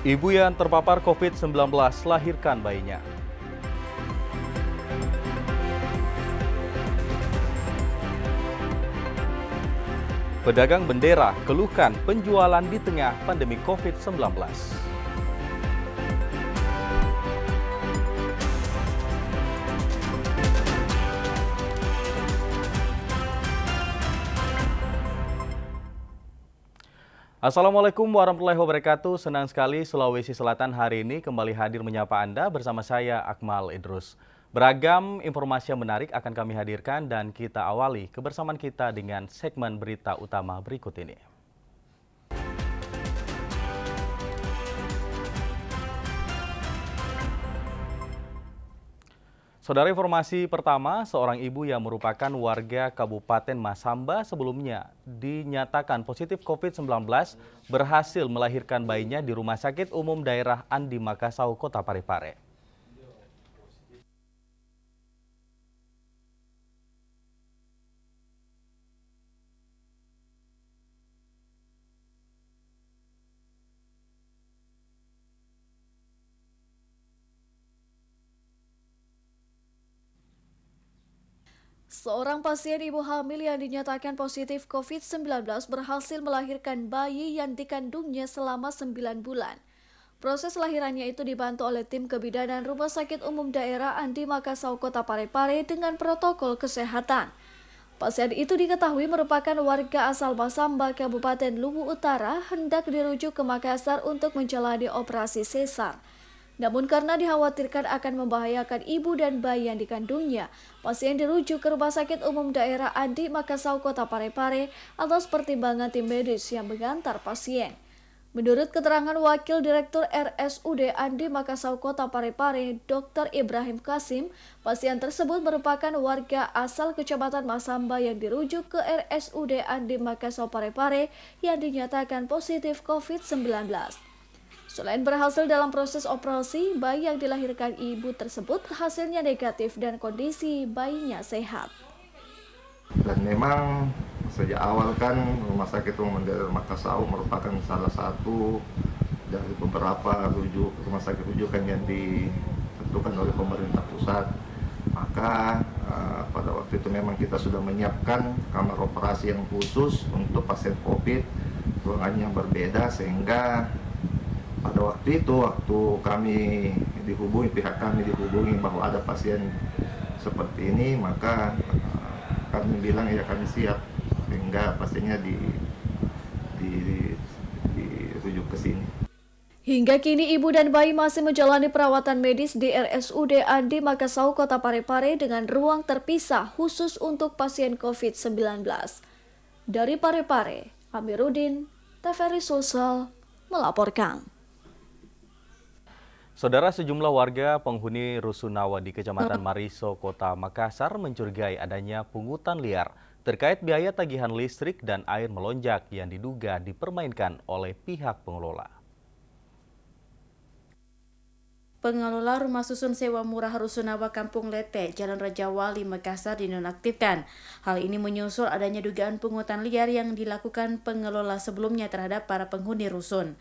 Ibu yang terpapar COVID-19 lahirkan bayinya. Pedagang bendera keluhkan penjualan di tengah pandemi COVID-19. Assalamualaikum warahmatullahi wabarakatuh. Senang sekali Sulawesi Selatan hari ini kembali hadir menyapa Anda bersama saya Akmal Idrus. Beragam informasi yang menarik akan kami hadirkan dan kita awali kebersamaan kita dengan segmen berita utama berikut ini. Saudara, informasi pertama, seorang ibu yang merupakan warga Kabupaten Masamba sebelumnya dinyatakan positif COVID-19 berhasil melahirkan bayinya di Rumah Sakit Umum Daerah Andi Makassau, Kota Parepare. Seorang pasien ibu hamil yang dinyatakan positif COVID-19 berhasil melahirkan bayi yang dikandungnya selama 9 bulan. Proses lahirannya itu dibantu oleh tim kebidanan Rumah Sakit Umum Daerah Andi Makassau, Kota Parepare dengan protokol kesehatan. Pasien itu diketahui merupakan warga asal Masamba, Kabupaten Luwu Utara, hendak dirujuk ke Makassar untuk menjalani operasi sesar. Namun karena dikhawatirkan akan membahayakan ibu dan bayi yang dikandungnya, pasien dirujuk ke Rumah Sakit Umum Daerah Andi Makassau, Kota Parepare atas pertimbangan tim medis yang mengantar pasien. Menurut keterangan Wakil Direktur RSUD Andi Makassau, Kota Parepare, Dr. Ibrahim Kasim, pasien tersebut merupakan warga asal Kecamatan Masamba yang dirujuk ke RSUD Andi Makassau Parepare yang dinyatakan positif COVID-19. Selain berhasil dalam proses operasi, bayi yang dilahirkan ibu tersebut hasilnya negatif dan kondisi bayinya sehat. Dan memang sejak awal kan Rumah Sakit Umum Daerah Makassau merupakan salah satu dari beberapa rumah sakit rujukan yang ditentukan oleh pemerintah pusat. Maka pada waktu itu memang kita sudah menyiapkan kamar operasi yang khusus untuk pasien COVID, ruangannya berbeda sehingga pada waktu itu, waktu pihak kami dihubungi bahwa ada pasien seperti ini, maka kami bilang ya kami siap, sehingga pasiennya dirujuk ke sini. Hingga kini ibu dan bayi masih menjalani perawatan medis di RSUD Andi Makassau, Kota Parepare dengan ruang terpisah khusus untuk pasien COVID-19. Dari Parepare, Amiruddin, TVRI Sulsel melaporkan. Saudara, sejumlah warga penghuni Rusunawa di Kecamatan Mariso, Kota Makassar mencurigai adanya pungutan liar terkait biaya tagihan listrik dan air melonjak yang diduga dipermainkan oleh pihak pengelola. Pengelola rumah susun sewa murah Rusunawa Kampung Lete, Jalan Raja Wali, Makassar dinonaktifkan. Hal ini menyusul adanya dugaan pungutan liar yang dilakukan pengelola sebelumnya terhadap para penghuni rusun.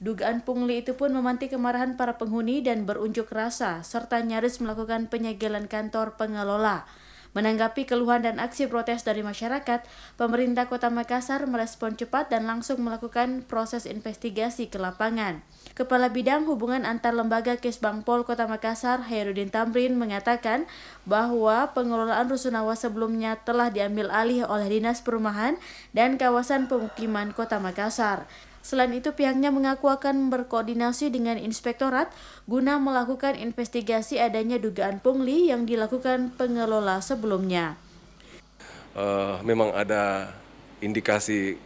Dugaan pungli itu pun memantik kemarahan para penghuni dan berunjuk rasa, serta nyaris melakukan penyegelan kantor pengelola. Menanggapi keluhan dan aksi protes dari masyarakat, pemerintah Kota Makassar merespon cepat dan langsung melakukan proses investigasi ke lapangan. Kepala Bidang Hubungan Antar Lembaga Kesbangpol Kota Makassar, Hairudin Tamrin, mengatakan bahwa pengelolaan Rusunawa sebelumnya telah diambil alih oleh Dinas Perumahan dan Kawasan Pemukiman Kota Makassar. Selain itu, pihaknya mengaku akan berkoordinasi dengan inspektorat guna melakukan investigasi adanya dugaan pungli yang dilakukan pengelola sebelumnya. Memang ada indikasi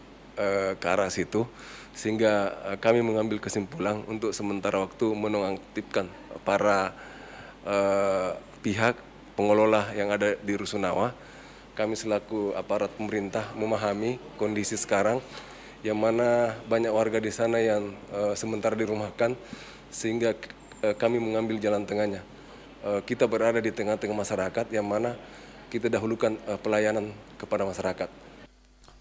ke arah situ, sehingga kami mengambil kesimpulan untuk sementara waktu menonaktifkan para pihak pengelola yang ada di Rusunawa. Kami selaku aparat pemerintah memahami kondisi sekarang, yang mana banyak warga di sana yang sementara dirumahkan, sehingga kami mengambil jalan tengahnya. Kita berada di tengah-tengah masyarakat, yang mana kita dahulukan pelayanan kepada masyarakat.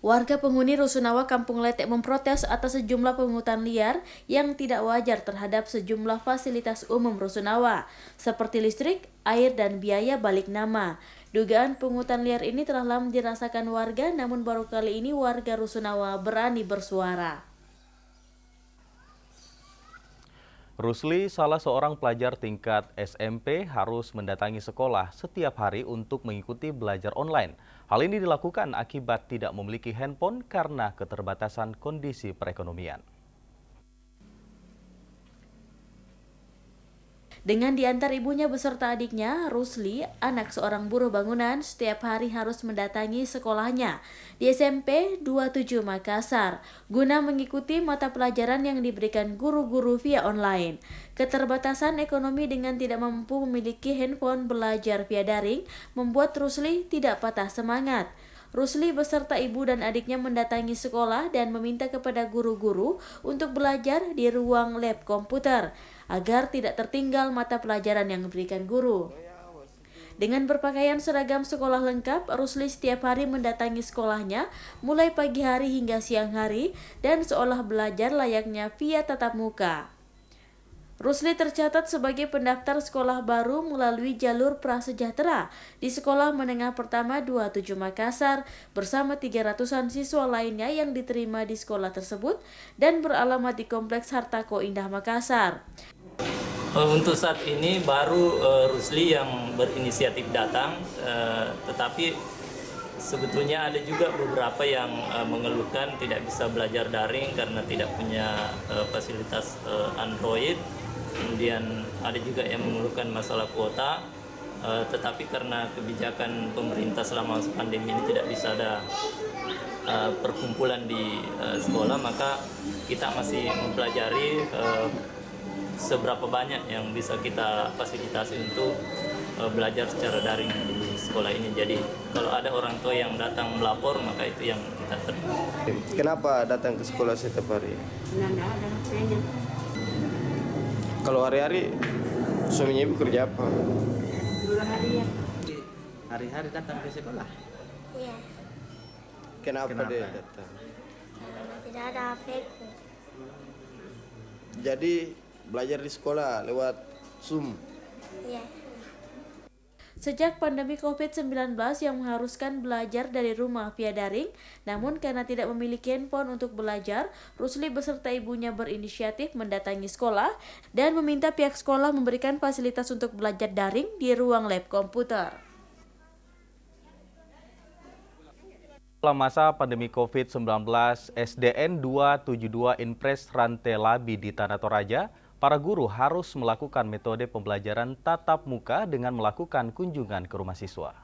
Warga penghuni Rusunawa Kampung Letek memprotes atas sejumlah pungutan liar yang tidak wajar terhadap sejumlah fasilitas umum Rusunawa, seperti listrik, air, dan biaya balik nama. Dugaan pungutan liar ini telah lama dirasakan warga, namun baru kali ini warga Rusunawa berani bersuara. Rusli, salah seorang pelajar tingkat SMP, harus mendatangi sekolah setiap hari untuk mengikuti belajar online. Hal ini dilakukan akibat tidak memiliki handphone karena keterbatasan kondisi perekonomian. Dengan diantar ibunya beserta adiknya, Rusli, anak seorang buruh bangunan, setiap hari harus mendatangi sekolahnya di SMP 27 Makassar guna mengikuti mata pelajaran yang diberikan guru-guru via online. Keterbatasan ekonomi dengan tidak mampu memiliki handphone belajar via daring membuat Rusli tidak patah semangat. Rusli beserta ibu dan adiknya mendatangi sekolah dan meminta kepada guru-guru untuk belajar di ruang lab komputer agar tidak tertinggal mata pelajaran yang diberikan guru. Dengan berpakaian seragam sekolah lengkap, Rusli setiap hari mendatangi sekolahnya mulai pagi hari hingga siang hari dan seolah belajar layaknya via tatap muka. Rusli tercatat sebagai pendaftar sekolah baru melalui jalur prasejahtera di Sekolah Menengah Pertama 27 Makassar bersama 300-an siswa lainnya yang diterima di sekolah tersebut dan beralamat di Kompleks Hartako Indah Makassar. Untuk saat ini baru Rusli yang berinisiatif datang, tetapi sebetulnya ada juga beberapa yang mengeluhkan tidak bisa belajar daring karena tidak punya fasilitas Android. Kemudian ada juga yang mengeluhkan masalah kuota, tetapi karena kebijakan pemerintah selama masa pandemi ini tidak bisa ada perkumpulan di sekolah, maka kita masih mempelajari seberapa banyak yang bisa kita fasilitasi untuk belajar secara daring di sekolah ini. Jadi kalau ada orang tua yang datang melapor, maka itu yang kita terima. Kenapa datang ke sekolah setiap hari? Nggak ada HP-nya. Kalau hari-hari suaminya ibu kerja apa? Dulu hari ya. Hari-hari datang ke sekolah. Iya, Kenapa dia datang? karena tidak ada HP-ku. Jadi belajar di sekolah lewat Zoom. Iya. Sejak pandemi COVID-19 yang mengharuskan belajar dari rumah via daring, namun karena tidak memiliki handphone untuk belajar, Rusli beserta ibunya berinisiatif mendatangi sekolah dan meminta pihak sekolah memberikan fasilitas untuk belajar daring di ruang lab komputer. Dalam masa pandemi COVID-19, SDN 272 Impres Rantai Labi di Tanah Toraja, para guru harus melakukan metode pembelajaran tatap muka dengan melakukan kunjungan ke rumah siswa.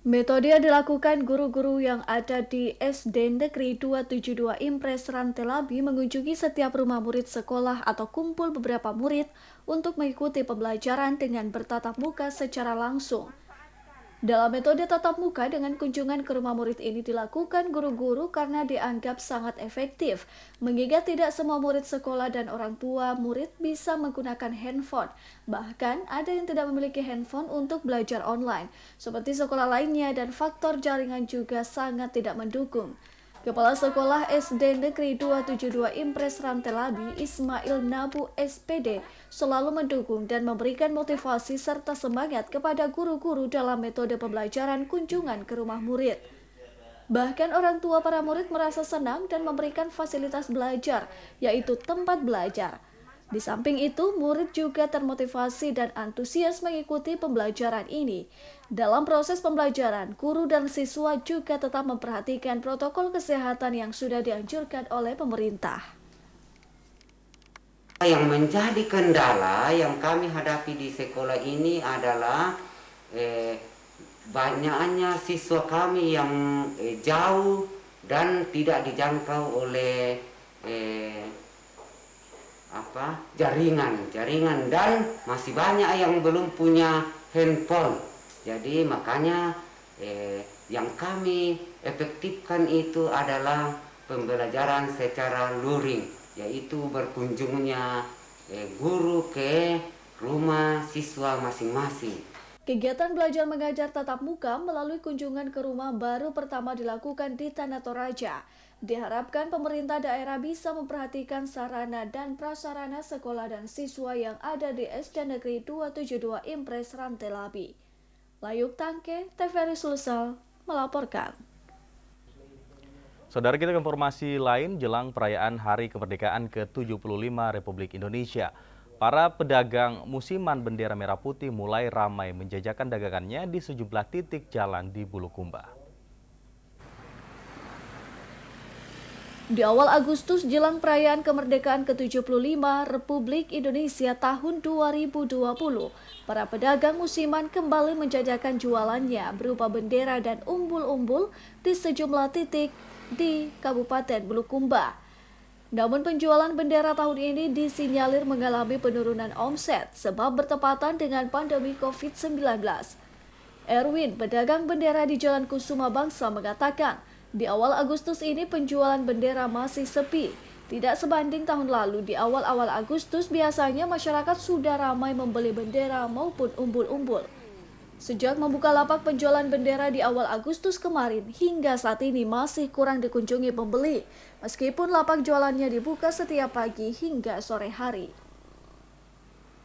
Metode yang dilakukan guru-guru yang ada di SD Negeri 272 Impres Rantai Labi mengunjungi setiap rumah murid sekolah atau kumpul beberapa murid untuk mengikuti pembelajaran dengan bertatap muka secara langsung. Dalam metode tatap muka dengan kunjungan ke rumah murid ini dilakukan guru-guru karena dianggap sangat efektif, mengingat tidak semua murid sekolah dan orang tua murid bisa menggunakan handphone. Bahkan ada yang tidak memiliki handphone untuk belajar online, seperti sekolah lainnya, dan faktor jaringan juga sangat tidak mendukung. Kepala Sekolah SD Negeri 272 Impres Rantai Labi, Ismail Nabu SPD, selalu mendukung dan memberikan motivasi serta semangat kepada guru-guru dalam metode pembelajaran kunjungan ke rumah murid. Bahkan orang tua para murid merasa senang dan memberikan fasilitas belajar, yaitu tempat belajar. Di samping itu, murid juga termotivasi dan antusias mengikuti pembelajaran ini. Dalam proses pembelajaran, guru dan siswa juga tetap memperhatikan protokol kesehatan yang sudah dianjurkan oleh pemerintah. Yang menjadi kendala yang kami hadapi di sekolah ini adalah banyaknya siswa kami yang jauh dan tidak dijangkau oleh jaringan dan masih banyak yang belum punya handphone. Jadi makanya yang kami efektifkan itu adalah pembelajaran secara luring, yaitu berkunjungnya guru ke rumah siswa masing-masing. Kegiatan belajar mengajar tatap muka melalui kunjungan ke rumah baru pertama dilakukan di Tanah Toraja. Diharapkan pemerintah daerah bisa memperhatikan sarana dan prasarana sekolah dan siswa yang ada di SD Negeri 272 Impres Rantelabi. Layuk Tangke, TVRI Sulsel melaporkan. Saudara, kita ke informasi lain jelang perayaan Hari Kemerdekaan ke-75 Republik Indonesia. Para pedagang musiman bendera merah putih mulai ramai menjajakan dagangannya di sejumlah titik jalan di Bulukumba. Di awal Agustus jelang perayaan kemerdekaan ke-75 Republik Indonesia tahun 2020, para pedagang musiman kembali menjajakan jualannya berupa bendera dan umbul-umbul di sejumlah titik di Kabupaten Bulukumba. Namun penjualan bendera tahun ini disinyalir mengalami penurunan omset sebab bertepatan dengan pandemi COVID-19. Erwin, pedagang bendera di Jalan Kusuma Bangsa, mengatakan di awal Agustus ini penjualan bendera masih sepi. Tidak sebanding tahun lalu, di awal-awal Agustus biasanya masyarakat sudah ramai membeli bendera maupun umbul-umbul. Sejak membuka lapak penjualan bendera di awal Agustus kemarin, hingga saat ini masih kurang dikunjungi pembeli, meskipun lapak jualannya dibuka setiap pagi hingga sore hari.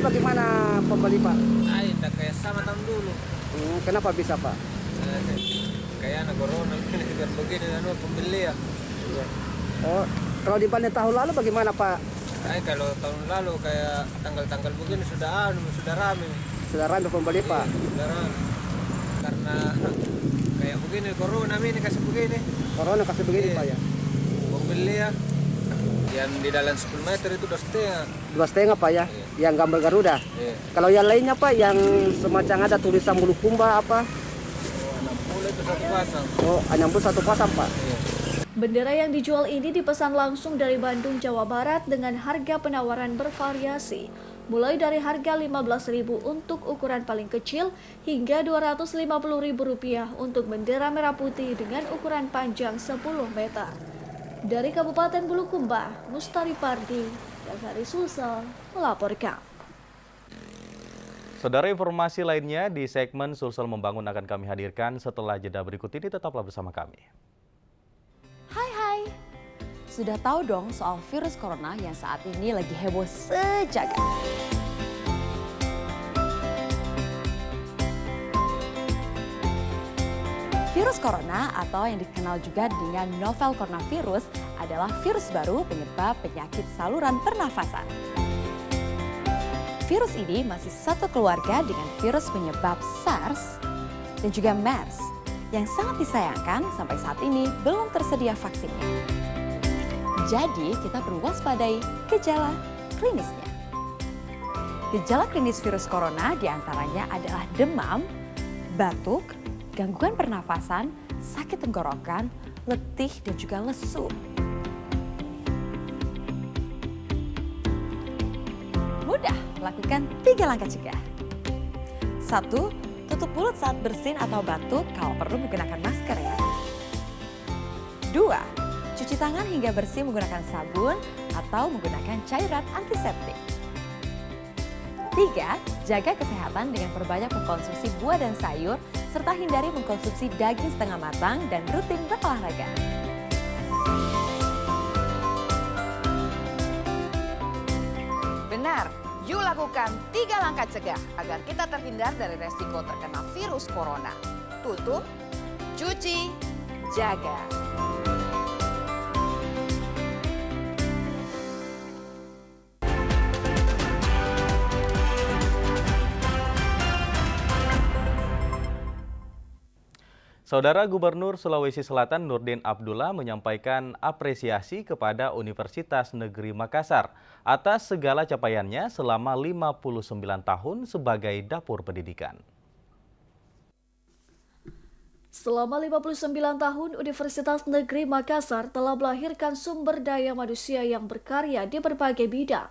Bagaimana pembeli, Pak? Tidak kayak sama tahun dulu. Kenapa bisa, Pak? Kayak anak corona kan begini pembeli ya. Oh, kalau dibanding tahun lalu bagaimana, Pak? Kalau tahun lalu kayak tanggal-tanggal begini sudah ramai. Sudah ramai pembeli, Pak? Sudah ramai. Karena kayak begini corona ini kasih begini. Corona kasih begini, Pak ya? Pembeli ya. Yang di dalam 10 meter itu 2,5. 2,5, Pak ya? Iya. Yang gambar Garuda? Iya. Kalau yang lainnya, Pak, yang semacam ada tulisan Bulukumba apa? 60 itu satu pasang. Oh, 60 satu pasang, Pak? Iya. Bendera yang dijual ini dipesan langsung dari Bandung, Jawa Barat dengan harga penawaran bervariasi. Mulai dari harga Rp15.000 untuk ukuran paling kecil hingga Rp250.000 untuk bendera merah putih dengan ukuran panjang 10 meter. Dari Kabupaten Bulukumba, Mustari Pardi, TVRI Sulsel melaporkan. Saudara, informasi lainnya di segmen Sulsel Membangun akan kami hadirkan setelah jeda berikut ini. Tetaplah bersama kami. Hai, sudah tahu dong soal virus corona yang saat ini lagi heboh sejagat. Virus corona atau yang dikenal juga dengan novel coronavirus adalah virus baru penyebab penyakit saluran pernafasan. Virus ini masih satu keluarga dengan virus penyebab SARS dan juga MERS yang sangat disayangkan sampai saat ini belum tersedia vaksinnya. Jadi kita perlu waspadai gejala klinisnya. Gejala klinis virus corona diantaranya adalah demam, batuk, gangguan pernafasan, sakit tenggorokan, letih, dan juga lesu. Mudah, lakukan 3 langkah cegah. 1. Tutup mulut saat bersin atau batuk, kalau perlu menggunakan masker ya. 2. Cuci tangan hingga bersih menggunakan sabun atau menggunakan cairan antiseptik. 3. Jaga kesehatan dengan perbanyak mengkonsumsi buah dan sayur, serta hindari mengkonsumsi daging setengah matang dan rutin berolahraga. Benar, yuk lakukan 3 langkah cegah agar kita terhindar dari resiko terkena virus corona. Tutup, cuci, jaga. Saudara Gubernur Sulawesi Selatan Nurdin Abdullah menyampaikan apresiasi kepada Universitas Negeri Makassar atas segala capaiannya selama 59 tahun sebagai dapur pendidikan. Selama 59 tahun, Universitas Negeri Makassar telah melahirkan sumber daya manusia yang berkarya di berbagai bidang.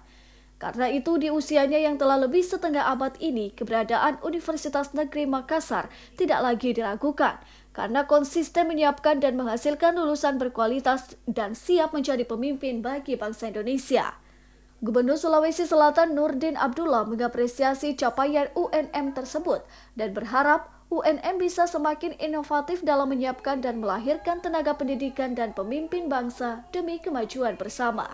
Karena itu, di usianya yang telah lebih setengah abad ini, keberadaan Universitas Negeri Makassar tidak lagi diragukan, karena konsisten menyiapkan dan menghasilkan lulusan berkualitas dan siap menjadi pemimpin bagi bangsa Indonesia. Gubernur Sulawesi Selatan Nurdin Abdullah mengapresiasi capaian UNM tersebut dan berharap UNM bisa semakin inovatif dalam menyiapkan dan melahirkan tenaga pendidikan dan pemimpin bangsa demi kemajuan bersama.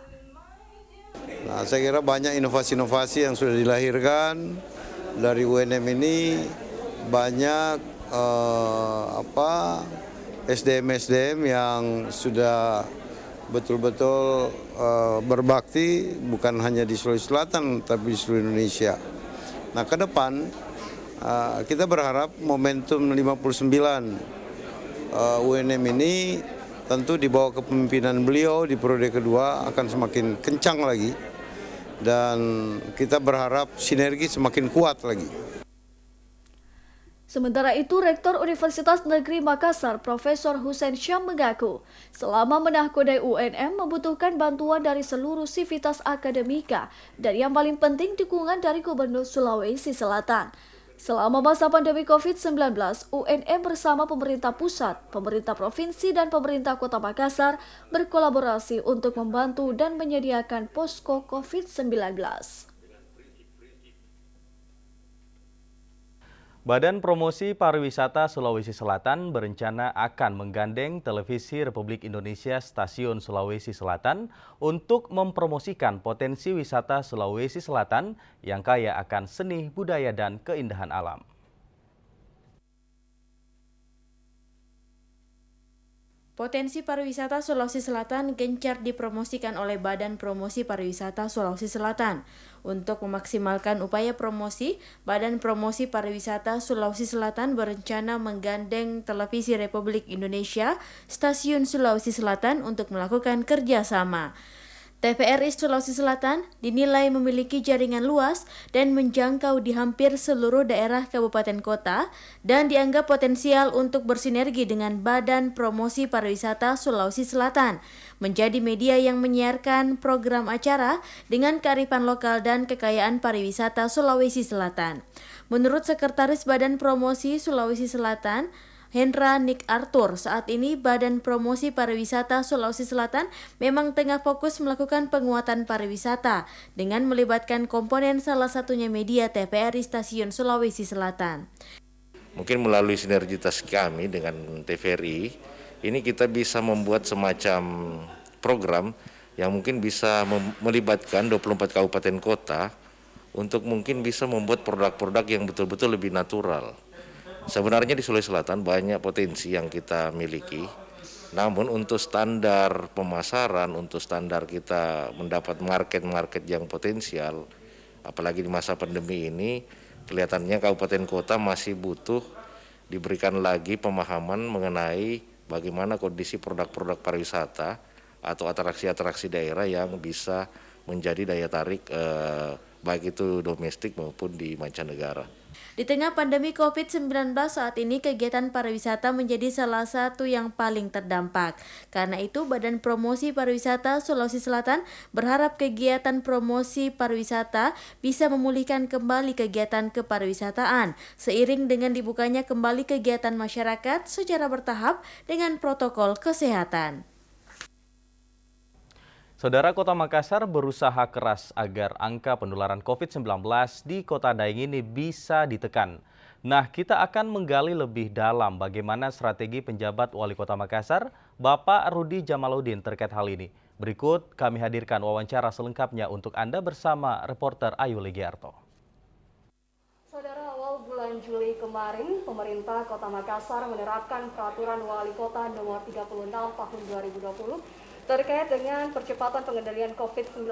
Nah, saya kira banyak inovasi-inovasi yang sudah dilahirkan dari UNM ini, banyak SDM-SDM yang sudah betul-betul berbakti bukan hanya di Sulawesi Selatan tapi di seluruh Indonesia. Nah, ke depan kita berharap momentum 59 UNM ini tentu di bawah kepemimpinan beliau di periode kedua akan semakin kencang lagi dan kita berharap sinergi semakin kuat lagi. Sementara itu, Rektor Universitas Negeri Makassar, Profesor Hussein Syam mengaku, selama menahkodai UNM membutuhkan bantuan dari seluruh sivitas akademika dan yang paling penting dukungan dari Gubernur Sulawesi Selatan. Selama masa pandemi COVID-19, UNM bersama pemerintah pusat, pemerintah provinsi, dan pemerintah Kota Makassar berkolaborasi untuk membantu dan menyediakan posko COVID-19. Badan Promosi Pariwisata Sulawesi Selatan berencana akan menggandeng Televisi Republik Indonesia Stasiun Sulawesi Selatan untuk mempromosikan potensi wisata Sulawesi Selatan yang kaya akan seni, budaya, dan keindahan alam. Potensi pariwisata Sulawesi Selatan gencar dipromosikan oleh Badan Promosi Pariwisata Sulawesi Selatan. Untuk memaksimalkan upaya promosi, Badan Promosi Pariwisata Sulawesi Selatan berencana menggandeng Televisi Republik Indonesia Stasiun Sulawesi Selatan untuk melakukan kerjasama. TVRI Sulawesi Selatan dinilai memiliki jaringan luas dan menjangkau di hampir seluruh daerah kabupaten kota dan dianggap potensial untuk bersinergi dengan Badan Promosi Pariwisata Sulawesi Selatan, menjadi media yang menyiarkan program acara dengan kearifan lokal dan kekayaan pariwisata Sulawesi Selatan. Menurut Sekretaris Badan Promosi Sulawesi Selatan, Hendra Nick Arthur, saat ini Badan Promosi Pariwisata Sulawesi Selatan memang tengah fokus melakukan penguatan pariwisata dengan melibatkan komponen salah satunya media TVRI Stasiun Sulawesi Selatan. Mungkin melalui sinergitas kami dengan TVRI, ini kita bisa membuat semacam program yang mungkin bisa melibatkan 24 kabupaten kota untuk mungkin bisa membuat produk-produk yang betul-betul lebih natural. Sebenarnya di Sulawesi Selatan banyak potensi yang kita miliki, namun untuk standar pemasaran, untuk standar kita mendapat market yang potensial, apalagi di masa pandemi ini, kelihatannya kabupaten kota masih butuh diberikan lagi pemahaman mengenai bagaimana kondisi produk-produk pariwisata atau atraksi-atraksi daerah yang bisa menjadi daya tarik baik itu domestik maupun di mancanegara. Di tengah pandemi COVID-19 saat ini, kegiatan pariwisata menjadi salah satu yang paling terdampak. Karena itu, Badan Promosi Pariwisata Sulawesi Selatan berharap kegiatan promosi pariwisata bisa memulihkan kembali kegiatan kepariwisataan, seiring dengan dibukanya kembali kegiatan masyarakat secara bertahap dengan protokol kesehatan. Saudara, Kota Makassar berusaha keras agar angka penularan COVID-19 di Kota Daeng ini bisa ditekan. Nah, kita akan menggali lebih dalam bagaimana strategi penjabat Wali Kota Makassar, Bapak Rudi Jamaluddin terkait hal ini. Berikut kami hadirkan wawancara selengkapnya untuk Anda bersama reporter Ayu Legiarto. Saudara, awal bulan Juli kemarin, pemerintah Kota Makassar menerapkan Peraturan Wali Kota Nomor 36 Tahun 2020 terkait dengan percepatan pengendalian COVID-19,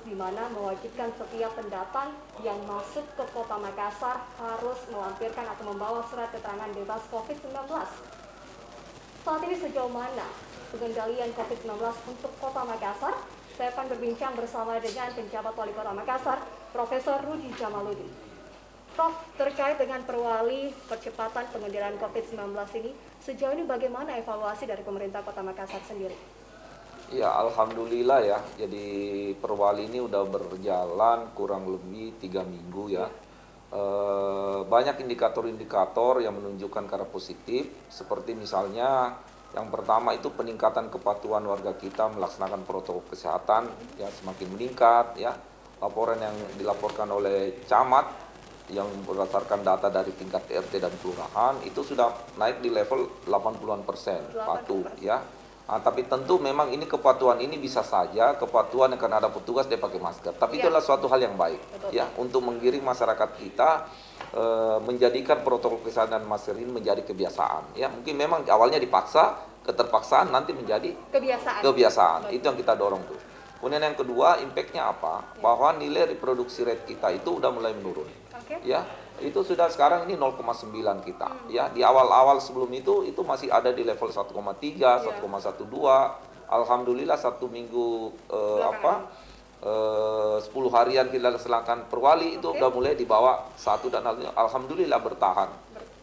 di mana mewajibkan setiap pendatang yang masuk ke Kota Makassar harus melampirkan atau membawa surat keterangan bebas COVID-19. Saat ini sejauh mana pengendalian COVID-19 untuk Kota Makassar? Saya akan berbincang bersama dengan penjabat Wali Kota Makassar, Profesor Rudi Jamaluddin. Prof, terkait dengan perwali percepatan pengendalian COVID-19 ini, sejauh ini bagaimana evaluasi dari pemerintah Kota Makassar sendiri? Ya, alhamdulillah ya. Jadi perwali ini udah berjalan kurang lebih 3 minggu ya. Banyak indikator-indikator yang menunjukkan ke arah positif. Seperti misalnya yang pertama itu peningkatan kepatuhan warga kita melaksanakan protokol kesehatan ya semakin meningkat ya. laporan yang dilaporkan oleh camat yang berdasarkan data dari tingkat RT dan kelurahan itu sudah naik di level 80% patuh ya. Nah, tapi tentu memang ini kepatuhan ini bisa saja kepatuhan yang karena ada petugas dia pakai masker. Tapi itu adalah suatu hal yang baik ya untuk menggiring masyarakat kita menjadikan protokol kesehatan masker ini menjadi kebiasaan. Ya, mungkin memang awalnya dipaksa, keterpaksaan nanti menjadi kebiasaan. Itu yang kita dorong tuh. Kemudian yang kedua, impact-nya apa? Bahwa nilai reproduksi rate kita itu udah mulai menurun. Ya, itu sudah sekarang ini 0,9 kita. Ya, di awal-awal sebelum itu masih ada di level 1,3, 1,12. Alhamdulillah 1 minggu 10 harian kita laksanakan perwali itu udah mulai di bawah 1 dan alhamdulillah bertahan.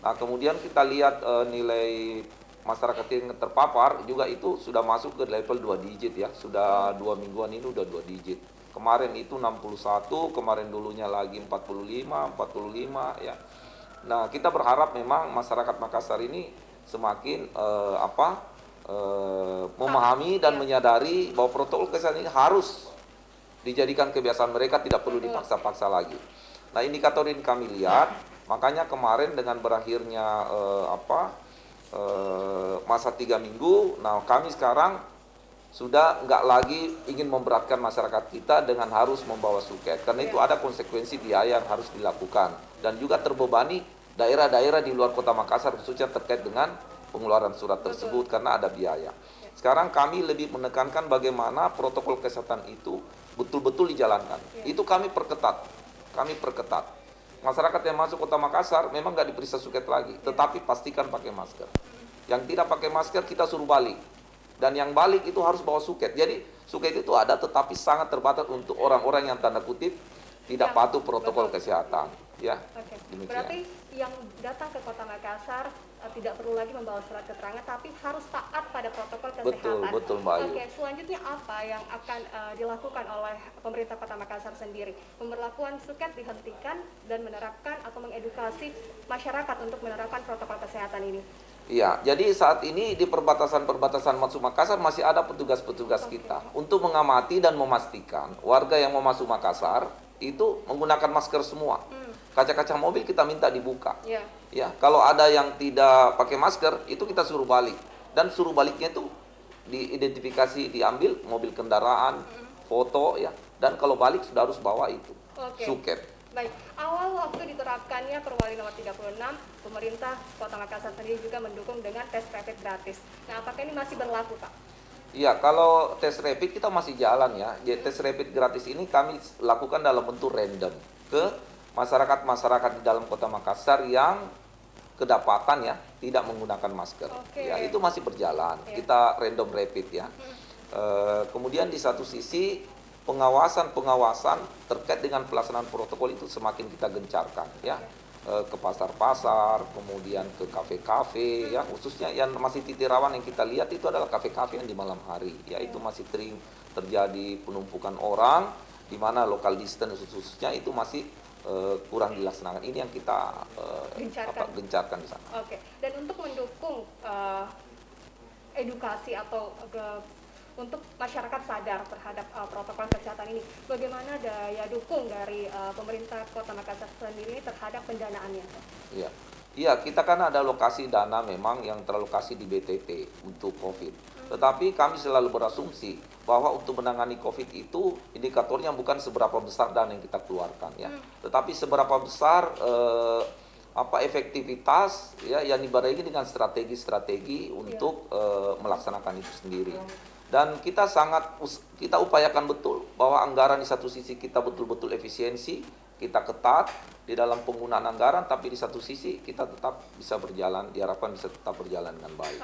Nah, kemudian kita lihat nilai masyarakat yang terpapar juga itu sudah masuk ke level 2 digit ya. Sudah 2 mingguan ini udah 2 digit. Kemarin itu 61, kemarin dulunya lagi 45 ya. Nah, kita berharap memang masyarakat Makassar ini semakin memahami dan menyadari bahwa protokol kesehatan ini harus dijadikan kebiasaan mereka, tidak perlu dipaksa-paksa lagi. Nah, indikator ini kami lihat, makanya kemarin dengan berakhirnya masa 3 minggu, nah kami sekarang sudah nggak lagi ingin memberatkan masyarakat kita dengan harus membawa suket. Karena itu ada konsekuensi biaya yang harus dilakukan. Dan juga terbebani daerah-daerah di luar kota Makassar khususnya terkait dengan pengeluaran surat tersebut karena ada biaya. Sekarang kami lebih menekankan bagaimana protokol kesehatan itu betul-betul dijalankan. Itu kami perketat. Masyarakat yang masuk kota Makassar memang nggak diperiksa suket lagi. Tetapi pastikan pakai masker. Yang tidak pakai masker kita suruh balik. Dan yang balik itu harus bawa suket. Jadi suket itu ada tetapi sangat terbatas untuk orang-orang yang tanda kutip tidak patuh protokol kesehatan. Ya. Berarti yang datang ke kota Makassar tidak perlu lagi membawa surat keterangan tapi harus taat pada protokol kesehatan. Betul Mbak Ayu. Oke, selanjutnya apa yang akan dilakukan oleh pemerintah kota Makassar sendiri? Pemberlakuan suket dihentikan dan menerapkan atau mengedukasi masyarakat untuk menerapkan protokol kesehatan ini. Iya, jadi saat ini di perbatasan masuk Makassar masih ada petugas-petugas kita untuk mengamati dan memastikan warga yang mau masuk Makassar itu menggunakan masker semua. Kaca-kaca mobil kita minta dibuka. Ya, kalau ada yang tidak pakai masker itu kita suruh balik dan suruh baliknya itu diidentifikasi, diambil mobil kendaraan, foto ya, dan kalau balik sudah harus bawa itu suket. Baik, awal waktu diterapkannya Perwali nomor 36, pemerintah Kota Makassar sendiri juga mendukung dengan tes rapid gratis. Nah, apakah ini masih berlaku, Pak? Iya, kalau tes rapid kita masih jalan ya. Jadi tes rapid gratis ini kami lakukan dalam bentuk random ke masyarakat-masyarakat di dalam Kota Makassar yang kedapatan ya tidak menggunakan masker. Ya, itu masih berjalan. Kita random rapid ya. Kemudian di satu sisi pengawasan terkait dengan pelaksanaan protokol itu semakin kita gencarkan ya, ke pasar-pasar, kemudian ke kafe-kafe ya, khususnya yang masih titik rawan yang kita lihat itu adalah kafe-kafe yang di malam hari ya, itu masih sering terjadi penumpukan orang di mana local distance khususnya itu masih kurang dilaksanakan. Ini yang kita gencarkan di sana. Oke, dan untuk mendukung edukasi atau untuk masyarakat sadar terhadap protokol kesehatan ini, bagaimana daya dukung dari pemerintah Kota Makassar sendiri terhadap pendanaannya? Iya, kita kan ada alokasi dana memang yang teralokasi di BTT untuk COVID. Tetapi kami selalu berasumsi bahwa untuk menangani COVID itu indikatornya bukan seberapa besar dana yang kita keluarkan ya, tetapi seberapa besar efektivitas ya yang dibarengi dengan strategi-strategi untuk melaksanakan itu sendiri. Dan kita upayakan betul bahwa anggaran di satu sisi kita betul-betul efisiensi, kita ketat di dalam penggunaan anggaran, tapi di satu sisi kita tetap bisa berjalan, diharapkan bisa tetap berjalan dengan baik.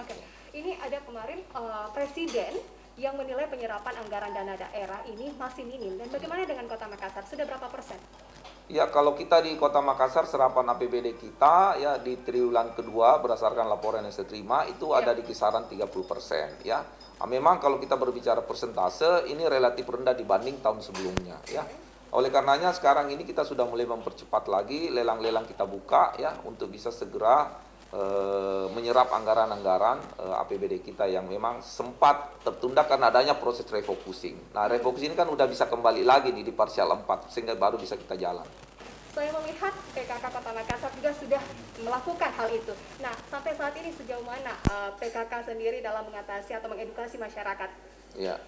Ini ada kemarin Presiden yang menilai penyerapan anggaran dana daerah ini masih minim. Dan bagaimana dengan Kota Makassar? Sudah berapa persen? Ya, kalau kita di Kota Makassar serapan APBD kita ya di triwulan kedua berdasarkan laporan yang saya terima itu ada di kisaran 30% ya. Memang kalau kita berbicara persentase ini relatif rendah dibanding tahun sebelumnya ya. Oleh karenanya sekarang ini kita sudah mulai mempercepat lagi lelang-lelang kita buka ya untuk bisa segera menyerap anggaran-anggaran APBD kita yang memang sempat tertunda karena adanya proses refocusing. Nah, refocusing ini kan udah bisa kembali lagi nih di parsial 4 sehingga baru bisa kita jalan. Saya melihat PKK Kota Makassar juga sudah melakukan hal itu. Nah, sampai saat ini sejauh mana PKK sendiri dalam mengatasi atau mengedukasi masyarakat? Iya,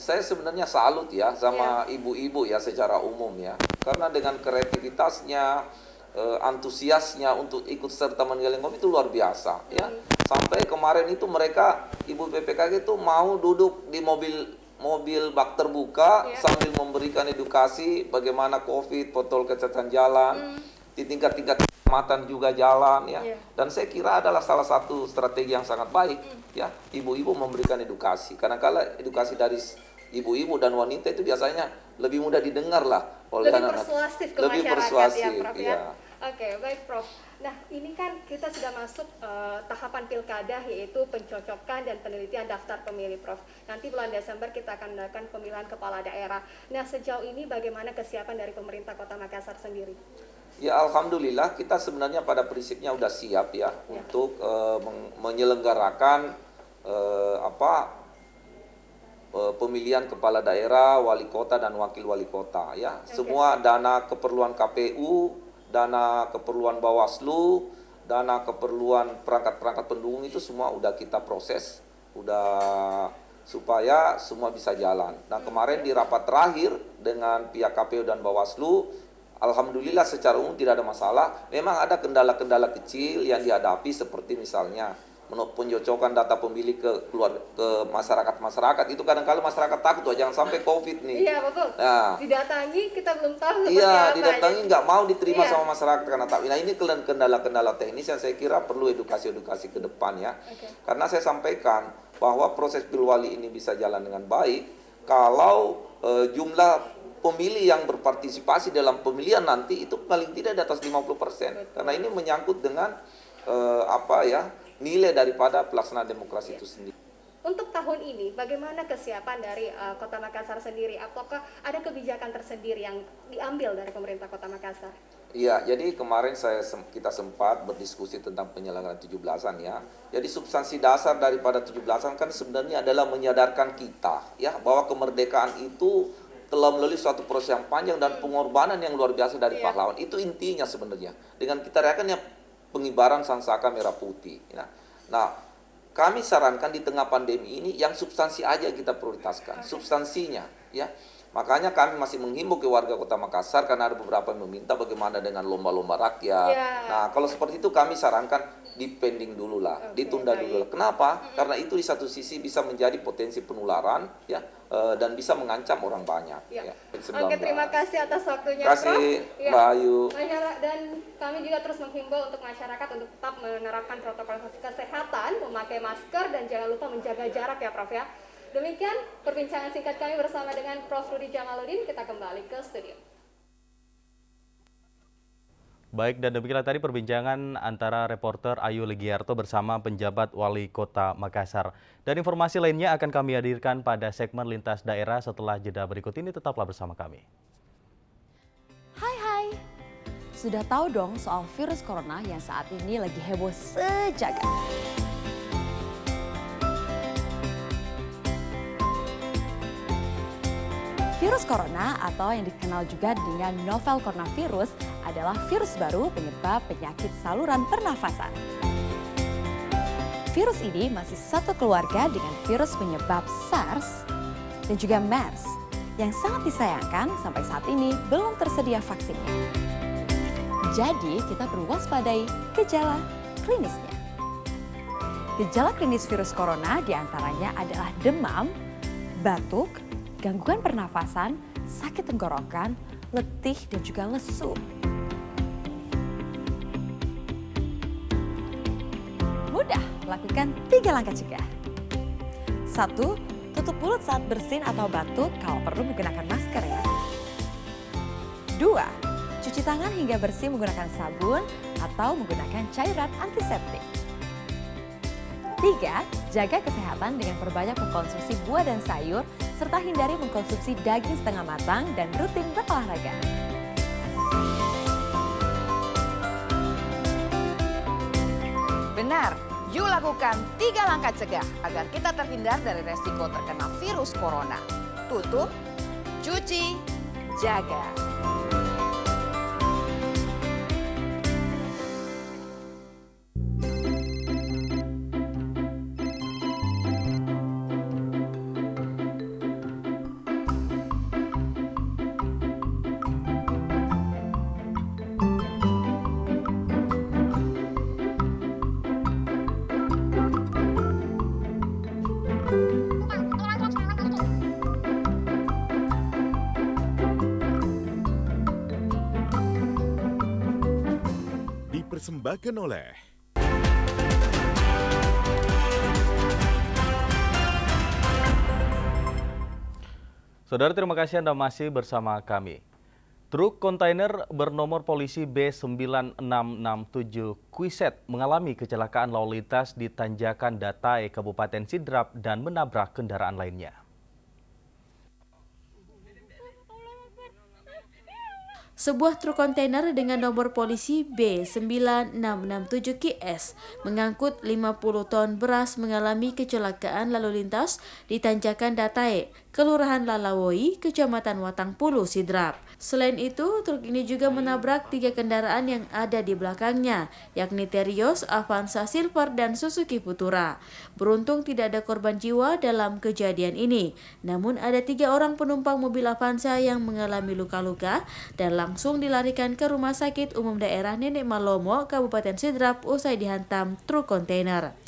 saya sebenarnya salut ya sama ibu-ibu ya secara umum ya. Karena dengan kreativitasnya, antusiasnya untuk ikut serta menggiling kopi itu luar biasa ya. Sampai kemarin itu mereka ibu PPKK itu mau duduk di mobil bak terbuka sambil memberikan edukasi bagaimana COVID, protokol kesehatan jalan, di tingkat-tingkat kecamatan juga jalan ya. Dan saya kira adalah salah satu strategi yang sangat baik ya, ibu-ibu memberikan edukasi. Karena kalau edukasi dari ibu-ibu dan wanita itu biasanya lebih mudah didengar lah oleh anak-anak. Persuasif ke lebih masyarakat persuasif, ya, Prof ya. Iya. Oke, baik Prof. Nah, ini kan kita sudah masuk tahapan pilkada, yaitu pencocokan dan penelitian daftar pemilih, Prof. Nanti bulan Desember kita akan melakukan pemilihan kepala daerah. Nah, sejauh ini bagaimana kesiapan dari pemerintah Kota Makassar sendiri? Ya, alhamdulillah kita sebenarnya pada prinsipnya udah siap ya untuk menyelenggarakan pemilihan kepala daerah, wali kota dan wakil wali kota ya. Semua dana keperluan KPU, dana keperluan Bawaslu, dana keperluan perangkat-perangkat pendukung itu semua udah kita proses, udah supaya semua bisa jalan. Nah, kemarin di rapat terakhir dengan pihak KPU dan Bawaslu, alhamdulillah secara umum tidak ada masalah. Memang ada kendala-kendala kecil yang dihadapi seperti misalnya pencocokan data pemilih ke masyarakat itu kadang-kadang masyarakat takut tuh jangan sampai COVID nih. Iya betul. Nah, didatangi kita belum tahu. Iya, didatangi nggak mau diterima sama masyarakat karena takut. Nah, ini kendala-kendala teknis yang saya kira perlu edukasi ke depan ya. Karena saya sampaikan bahwa proses pilwali ini bisa jalan dengan baik kalau jumlah pemilih yang berpartisipasi dalam pemilihan nanti itu paling tidak di atas 50%. Karena ini menyangkut dengan nilai daripada pelaksanaan demokrasi itu sendiri. Untuk tahun ini, bagaimana kesiapan dari Kota Makassar sendiri? Apakah ada kebijakan tersendiri yang diambil dari pemerintah Kota Makassar? Iya, jadi kemarin kita sempat berdiskusi tentang penyelenggaraan 17-an ya. Jadi substansi dasar daripada 17-an kan sebenarnya adalah menyadarkan kita ya bahwa kemerdekaan itu telah melalui suatu proses yang panjang dan pengorbanan yang luar biasa dari pahlawan. Itu intinya sebenarnya. Dengan kita rayakannya pengibaran sangsaka merah putih. Nah, kami sarankan di tengah pandemi ini yang substansi aja kita prioritaskan, substansinya, ya. Makanya kami masih menghimbau ke warga Kota Makassar karena ada beberapa yang meminta bagaimana dengan lomba-lomba rakyat. Nah, kalau seperti itu kami sarankan dipending dulu lah, ditunda dulu lah. Kenapa? Karena itu di satu sisi bisa menjadi potensi penularan, ya, dan bisa mengancam orang banyak. Ya. Oke, terima kasih atas waktunya, Prof. Terima kasih, Mbak Ayu. Dan kami juga terus menghimbau untuk masyarakat untuk tetap menerapkan protokol kesehatan, memakai masker, dan jangan lupa menjaga jarak ya, Prof. Ya. Demikian perbincangan singkat kami bersama dengan Prof. Rudi Jamaluddin. Kita kembali ke studio. Baik, dan demikianlah tadi perbincangan antara reporter Ayu Legiarto bersama penjabat Wali Kota Makassar. Dan informasi lainnya akan kami hadirkan pada segmen Lintas Daerah setelah jeda berikut ini. Tetaplah bersama kami. Hai, sudah tahu dong soal virus corona yang saat ini lagi heboh sejagat. Virus corona atau yang dikenal juga dengan novel coronavirus adalah virus baru penyebab penyakit saluran pernafasan. Virus ini masih satu keluarga dengan virus penyebab SARS dan juga MERS yang sangat disayangkan sampai saat ini belum tersedia vaksinnya. Jadi kita perlu waspadai gejala klinisnya. Gejala klinis virus corona diantaranya adalah demam, batuk, gangguan pernafasan, sakit tenggorokan, letih, dan juga lesu. Mudah, lakukan 3 langkah cegah. 1. Tutup mulut saat bersin atau batuk, kalau perlu menggunakan masker ya. 2. Cuci tangan hingga bersih menggunakan sabun atau menggunakan cairan antiseptik. 3. Jaga kesehatan dengan perbanyak mengkonsumsi buah dan sayur, serta hindari mengkonsumsi daging setengah matang dan rutin berolahraga. Benar, yuk lakukan 3 langkah cegah agar kita terhindar dari resiko terkena virus corona. Tutup, cuci, jaga. Dipersembahkan oleh Saudara, terima kasih Anda masih bersama kami. Truk kontainer bernomor polisi B9667 Kuiset mengalami kecelakaan lalu lintas di Tanjakan Datai, Kabupaten Sidrap dan menabrak kendaraan lainnya. Sebuah truk kontainer dengan nomor polisi B9667 QS mengangkut 50 ton beras mengalami kecelakaan lalu lintas di Tanjakan Datai, Kelurahan Lalawoi, Kecamatan Watangpulu, Sidrap. Selain itu, truk ini juga menabrak 3 kendaraan yang ada di belakangnya, yakni Terios, Avanza Silver, dan Suzuki Futura. Beruntung tidak ada korban jiwa dalam kejadian ini, namun ada 3 orang penumpang mobil Avanza yang mengalami luka-luka dan langsung dilarikan ke Rumah Sakit Umum Daerah Nenek Malomo, Kabupaten Sidrap usai dihantam truk kontainer.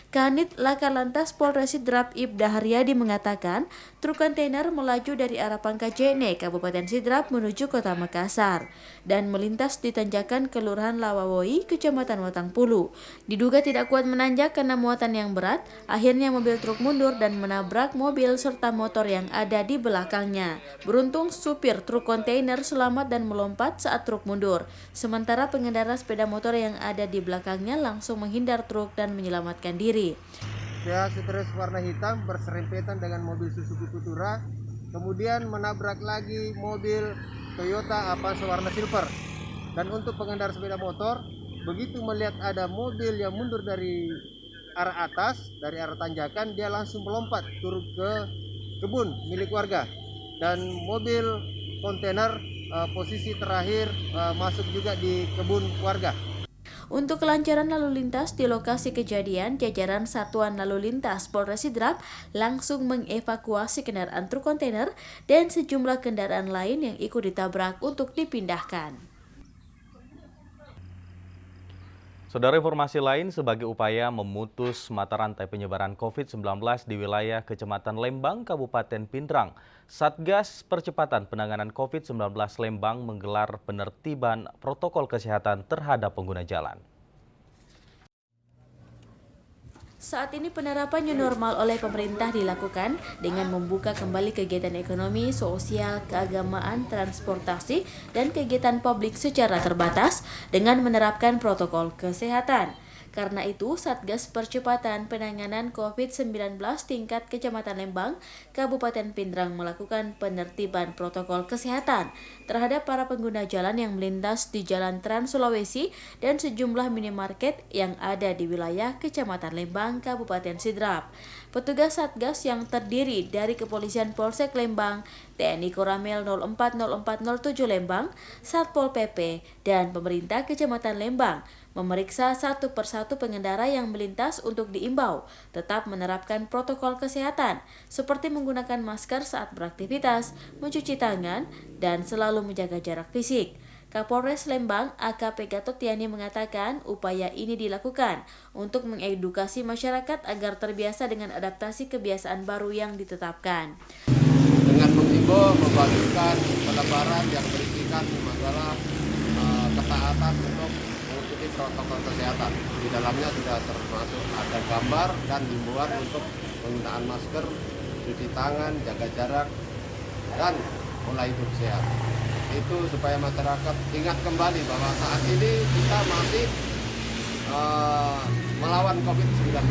Kanit Laka Lantas Polres Sidrap Ibda Haryadi mengatakan truk kontainer melaju dari arah Pangkajene, Kabupaten Sidrap menuju Kota Makassar dan melintas di tanjakan Kelurahan Lawawoi, Kecamatan Watangpulu. Diduga tidak kuat menanjak karena muatan yang berat, akhirnya mobil truk mundur dan menabrak mobil serta motor yang ada di belakangnya. Beruntung supir truk kontainer selamat dan melompat saat truk mundur, sementara pengendara sepeda motor yang ada di belakangnya langsung menghindar truk dan menyelamatkan diri. Ya, Terios warna hitam berserempetan dengan mobil Suzuki Futura, kemudian menabrak lagi mobil Toyota Avanza warna silver. Dan untuk pengendara sepeda motor, begitu melihat ada mobil yang mundur dari arah atas, dari arah tanjakan, dia langsung melompat turun ke kebun milik warga. Dan mobil kontainer posisi terakhir masuk juga di kebun warga. Untuk kelancaran lalu lintas di lokasi kejadian, jajaran Satuan Lalu Lintas Polres Sidrap langsung mengevakuasi kendaraan truk kontainer dan sejumlah kendaraan lain yang ikut ditabrak untuk dipindahkan. Saudara, informasi lain sebagai upaya memutus mata rantai penyebaran COVID-19 di wilayah Kecamatan Lembang, Kabupaten Pindrang, Satgas Percepatan Penanganan COVID-19 Lembang menggelar penertiban protokol kesehatan terhadap pengguna jalan. Saat ini penerapan new normal oleh pemerintah dilakukan dengan membuka kembali kegiatan ekonomi, sosial, keagamaan, transportasi, dan kegiatan publik secara terbatas dengan menerapkan protokol kesehatan. Karena itu, Satgas Percepatan Penanganan COVID-19 tingkat Kecamatan Lembang, Kabupaten Pindrang melakukan penertiban protokol kesehatan terhadap para pengguna jalan yang melintas di Jalan Trans Sulawesi dan sejumlah minimarket yang ada di wilayah Kecamatan Lembang, Kabupaten Sidrap. Petugas Satgas yang terdiri dari Kepolisian Polsek Lembang, TNI Koramil 040407 Lembang, Satpol PP, dan pemerintah Kecamatan Lembang memeriksa satu persatu pengendara yang melintas untuk diimbau tetap menerapkan protokol kesehatan seperti menggunakan masker saat beraktivitas, mencuci tangan, dan selalu menjaga jarak fisik. Kapolres Lembang AKP Gatot Tiani mengatakan upaya ini dilakukan untuk mengedukasi masyarakat agar terbiasa dengan adaptasi kebiasaan baru yang ditetapkan. Dengan mengimbau membagikan pelebaran yang berisikan masalah ketaatan untuk mengikuti protokol kesehatan. Di dalamnya sudah termasuk ada gambar dan himbauan untuk penggunaan masker, cuci tangan, jaga jarak, dan pola hidup sehat. Itu supaya masyarakat ingat kembali bahwa saat ini kita masih melawan COVID-19.